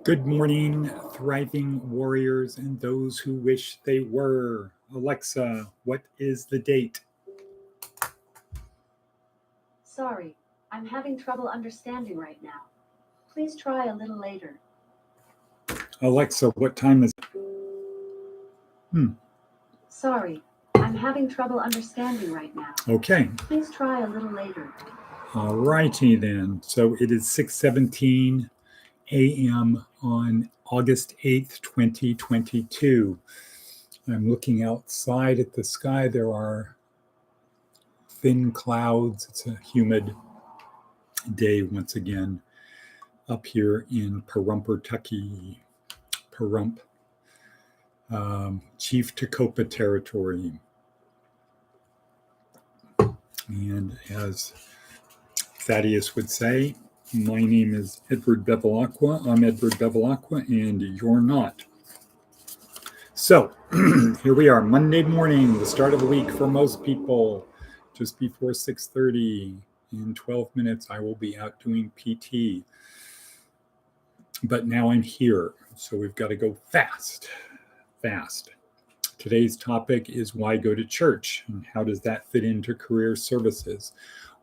Good morning, thriving warriors and those who wish they were. Alexa, what is the date? Sorry, I'm having trouble understanding right now. Please try a little later. Alexa, what time is it? Sorry, I'm having trouble understanding right now. Okay. Please try a little later. All righty then. So it is 6:17 a.m. on August 8th, 2022. I'm looking outside at the sky. There are thin clouds. It's a humid day once again up here in Pahrump, Chief Tecopa territory. And as Thaddeus would say, my name is Edward Bevilacqua. I'm Edward Bevilacqua, and you're not. So here we are, Monday morning, the start of the week for most people, just before 6:30. In 12 minutes, I will be out doing PT. But now I'm here, so we've got to go fast. Today's topic is why go to church, and how does that fit into career services?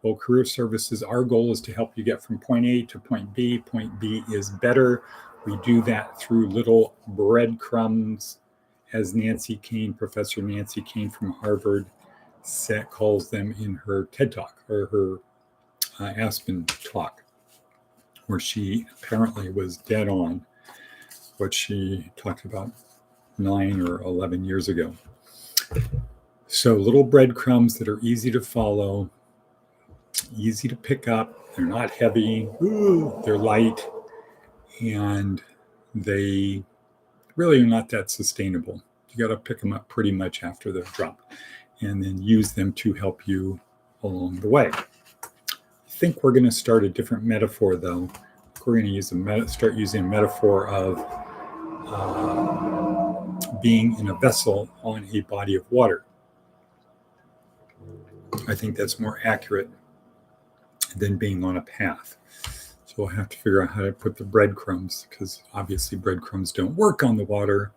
Well, career services, our goal is to help you get from point A to point B. Point B is better. We do that through little breadcrumbs, as Professor Nancy Kane from Harvard calls them in her TED Talk, or her Aspen talk, where she apparently was dead on what she talked about 9 or 11 years ago. So little breadcrumbs that are easy to follow, easy to pick up. They're not heavy. They're light. And they really are not that sustainable. You got to pick them up pretty much after they're dropped and then use them to help you along the way. I think we're going to start a different metaphor, though. We're going to start using a metaphor of being in a vessel on a body of water. I think that's more accurate than being on a path. So we'll have to figure out how to put the breadcrumbs, because obviously breadcrumbs don't work on the water,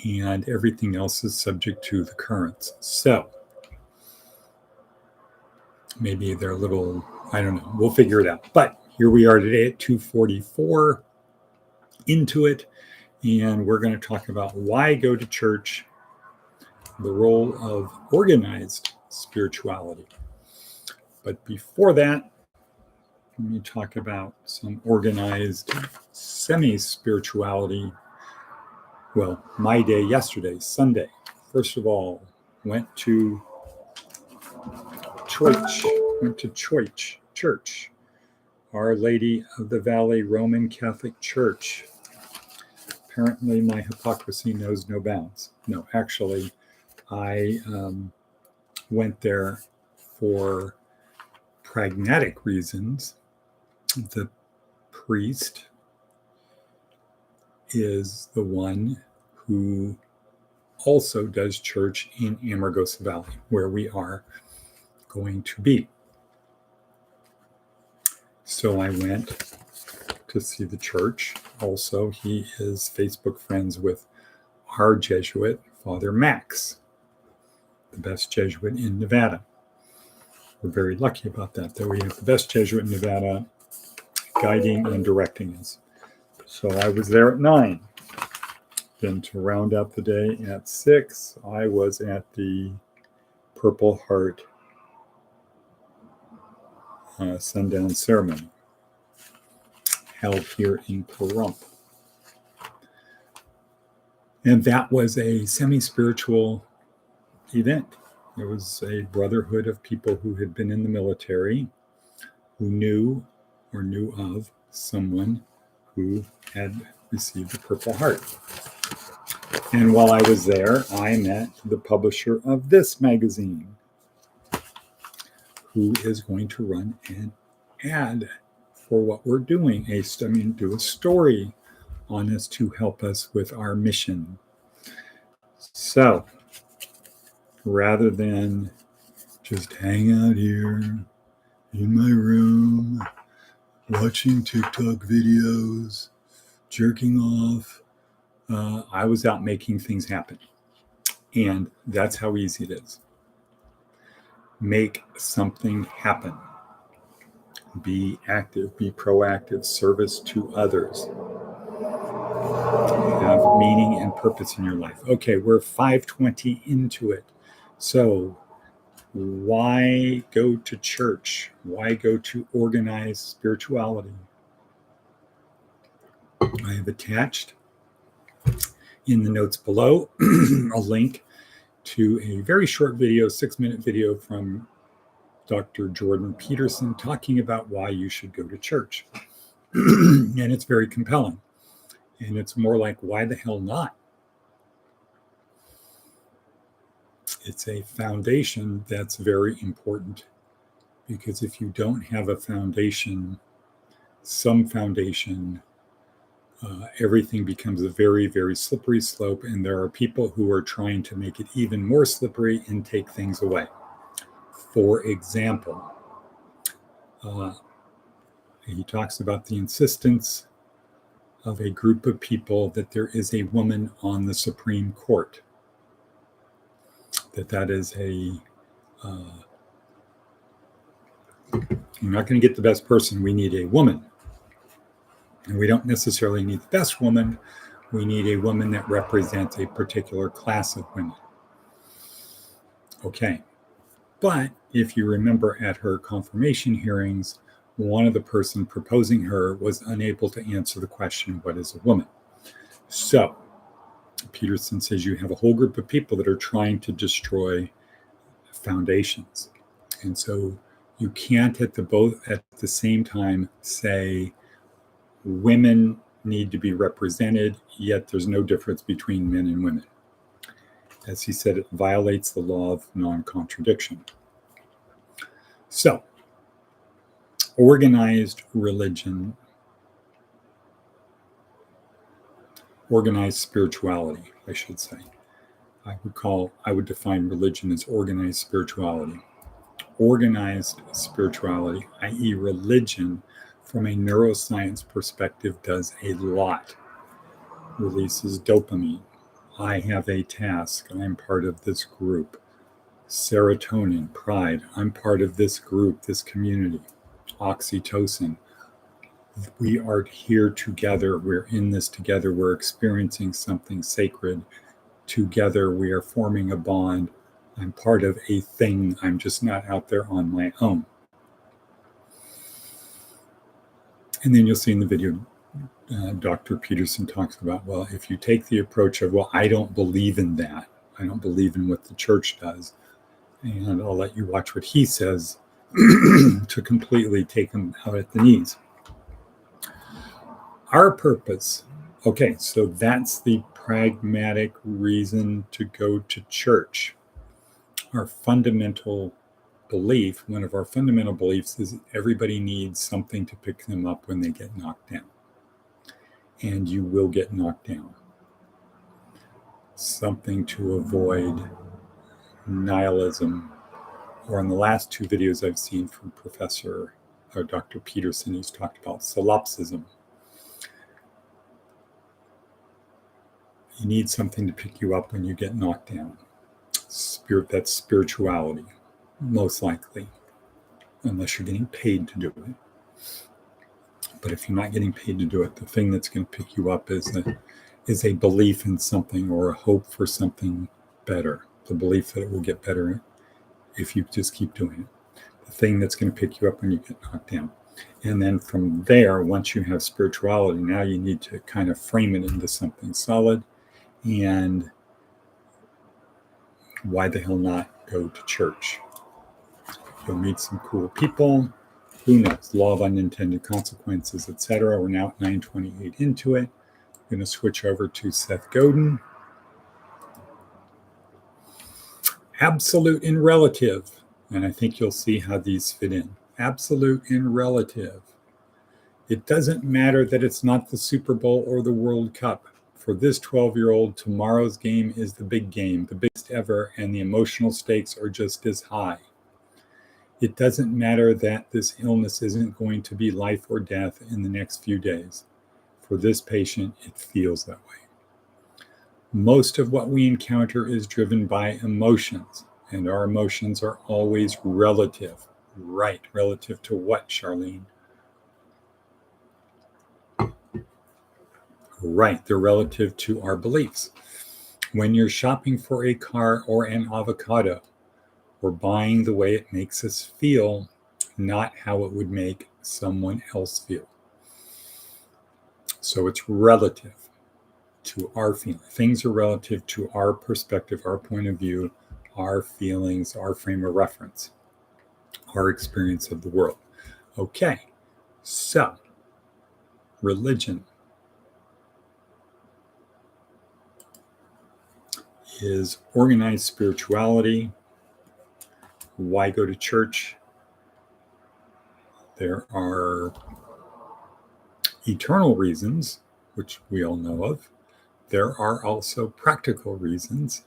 and everything else is subject to the currents. So maybe they're a little, I don't know, we'll figure it out. But here we are today at 2:44 into it, and we're going to talk about why go to church, the role of organized spirituality. But before that, let me talk about some organized semi-spirituality. Well, my day yesterday, Sunday. First of all, went to church, Our Lady of the Valley Roman Catholic Church. Apparently, my hypocrisy knows no bounds. No, actually, I went there for pragmatic reasons. The priest is the one who also does church in Amargosa Valley, where we are going to be. So I went to see the church. Also, he is Facebook friends with our Jesuit, Father Max, the best Jesuit in Nevada. We're very lucky about that, that we have the best Jesuit in Nevada guiding and directing us. So I was there at 9. Then to round out the day at 6, I was at the Purple Heart sundown ceremony held here in Pahrump. And that was a semi-spiritual event. It was a brotherhood of people who had been in the military, who knew of someone who had received the Purple Heart. And while I was there, I met the publisher of this magazine, who is going to run an ad for what we're doing, do a story on us to help us with our mission. So, rather than just hang out here in my room, watching TikTok videos, jerking off. I was out making things happen. And that's how easy it is. Make something happen. Be active, be proactive, service to others. Have meaning and purpose in your life. Okay, we're 5:20 into it. So why go to church? Why go to organized spirituality? I have attached in the notes below a link to a very short video, 6-minute video from Dr. Jordan Peterson talking about why you should go to church. And it's very compelling. And it's more like, why the hell not? It's a foundation that's very important, because if you don't have a foundation, some foundation, everything becomes a very, very slippery slope. And there are people who are trying to make it even more slippery and take things away. For example, he talks about the insistence of a group of people that there is a woman on the Supreme Court. That is a, you're not going to get the best person. We need a woman. And we don't necessarily need the best woman. We need a woman that represents a particular class of women. Okay. But if you remember at her confirmation hearings, one of the person proposing her was unable to answer the question, what is a woman? So Peterson says you have a whole group of people that are trying to destroy foundations. And so you can't at the same time say women need to be represented, yet there's no difference between men and women. As he said, it violates the law of non-contradiction. So, organized religion, organized spirituality, I should say. I would define religion as organized spirituality. Organized spirituality, i.e. religion, from a neuroscience perspective, does a lot. Releases dopamine. I have a task. I'm part of this group. Serotonin, pride. I'm part of this group, this community. Oxytocin. We are here together. We're in this together. We're experiencing something sacred. Together, we are forming a bond. I'm part of a thing. I'm just not out there on my own. And then you'll see in the video, Dr. Peterson talks about, well, if you take the approach of, well, I don't believe in that. I don't believe in what the church does. And I'll let you watch what he says to completely take them out at the knees. Our purpose. Okay, so that's the pragmatic reason to go to church. Our fundamental belief, one of our fundamental beliefs, is everybody needs something to pick them up when they get knocked down. And you will get knocked down. Something to avoid nihilism. Or in the last 2 videos I've seen from Dr. Peterson, he's talked about solipsism. You need something to pick you up when you get knocked down. That's spirituality, most likely, unless you're getting paid to do it. But if you're not getting paid to do it, the thing that's going to pick you up is a belief in something, or a hope for something better. The belief that it will get better if you just keep doing it. The thing that's going to pick you up when you get knocked down. And then from there, once you have spirituality, now you need to kind of frame it into something solid. And why the hell not go to church? You'll meet some cool people. Who knows? Law of unintended consequences, etc. We're now at 9:28 into it. I'm going to switch over to Seth Godin. Absolute and relative. And I think you'll see how these fit in. Absolute and relative. It doesn't matter that it's not the Super Bowl or the World Cup. For this 12-year-old, tomorrow's game is the big game, the biggest ever, and the emotional stakes are just as high. It doesn't matter that this illness isn't going to be life or death in the next few days. For this patient, it feels that way. Most of what we encounter is driven by emotions, and our emotions are always relative. Right, relative to what, Charlene? Right, they're relative to our beliefs. When you're shopping for a car or an avocado, we're buying the way it makes us feel, not how it would make someone else feel. So it's relative to our feeling. Things are relative to our perspective, our point of view, our feelings, our frame of reference, our experience of the world. Okay, so religion is organized spirituality. Why go to church? There are eternal reasons, which we all know of. There are also practical reasons,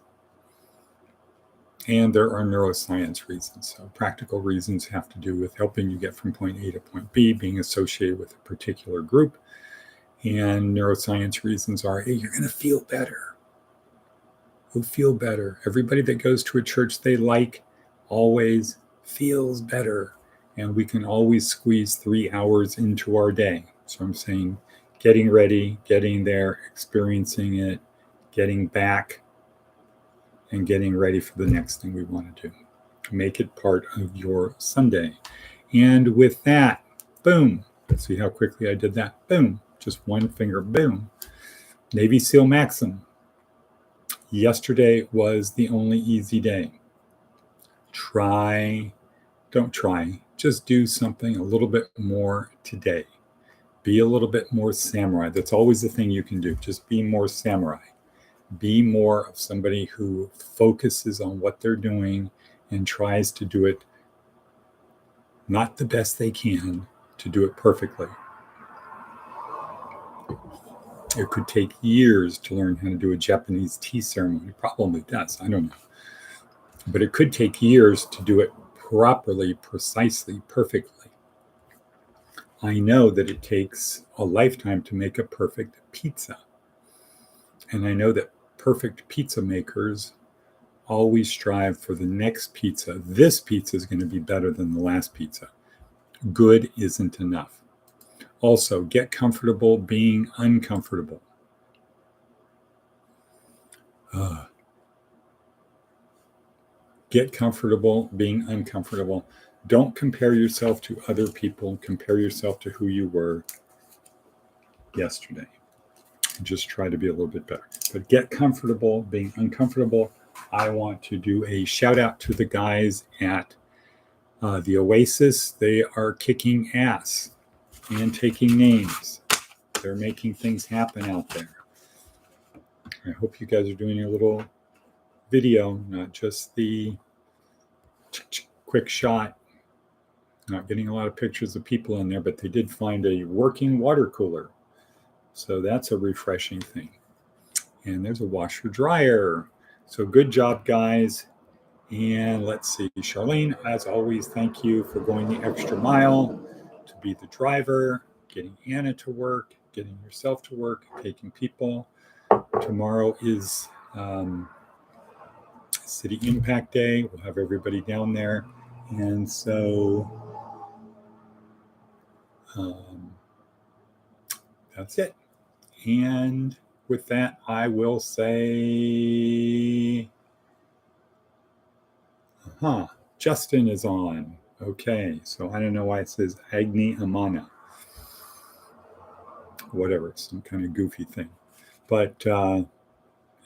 and there are neuroscience reasons. So practical reasons have to do with helping you get from point A to point B, being associated with a particular group. And neuroscience reasons are, hey, you're going to feel better. You'll feel better. Everybody that goes to a church they like always feels better. And we can always squeeze 3 hours into our day. So I'm saying getting ready, getting there, experiencing it, getting back, and getting ready for the next thing we want to do. Make it part of your Sunday. And with that, boom. See how quickly I did that? Boom. Just one finger, boom. Navy SEAL Maxim. Yesterday was the only easy day. Don't try, just do something a little bit more today. Be a little bit more samurai. That's always the thing you can do. Just be more samurai. Be more of somebody who focuses on what they're doing and tries to do it not the best they can, to do it perfectly. It could take years to learn how to do a Japanese tea ceremony. Probably does. I don't know. But it could take years to do it properly, precisely, perfectly. I know that it takes a lifetime to make a perfect pizza. And I know that perfect pizza makers always strive for the next pizza. This pizza is going to be better than the last pizza. Good isn't enough. Also, get comfortable being uncomfortable. Get comfortable being uncomfortable. Don't compare yourself to other people. Compare yourself to who you were yesterday. Just try to be a little bit better. But get comfortable being uncomfortable. I want to do a shout out to the guys at the Oasis. They are kicking ass and taking names. They're making things happen out there. I hope you guys are doing a little video, not just the quick shot. Not getting a lot of pictures of people in there, but they did find a working water cooler. So that's a refreshing thing. And there's a washer dryer. So good job, guys. And let's see, Charlene, as always, thank you for going the extra mile to be the driver, getting Anna to work, getting yourself to work, taking people. Tomorrow is City Impact Day. We'll have everybody down there. And so that's it. And with that, I will say, Justin is on. Okay, so I don't know why it says Agni Amana. Whatever, some kind of goofy thing. But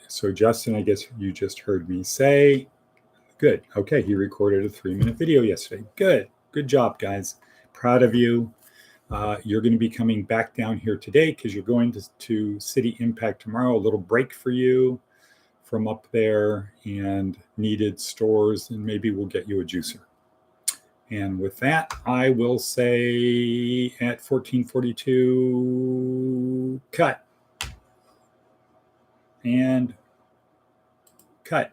so Justin, I guess you just heard me say, good. Okay, he recorded a 3-minute video yesterday. Good job, guys. Proud of you. You're going to be coming back down here today because you're going to City Impact tomorrow. A little break for you from up there and needed stores, and maybe we'll get you a juicer. And with that, I will say at 14:42, cut. And cut.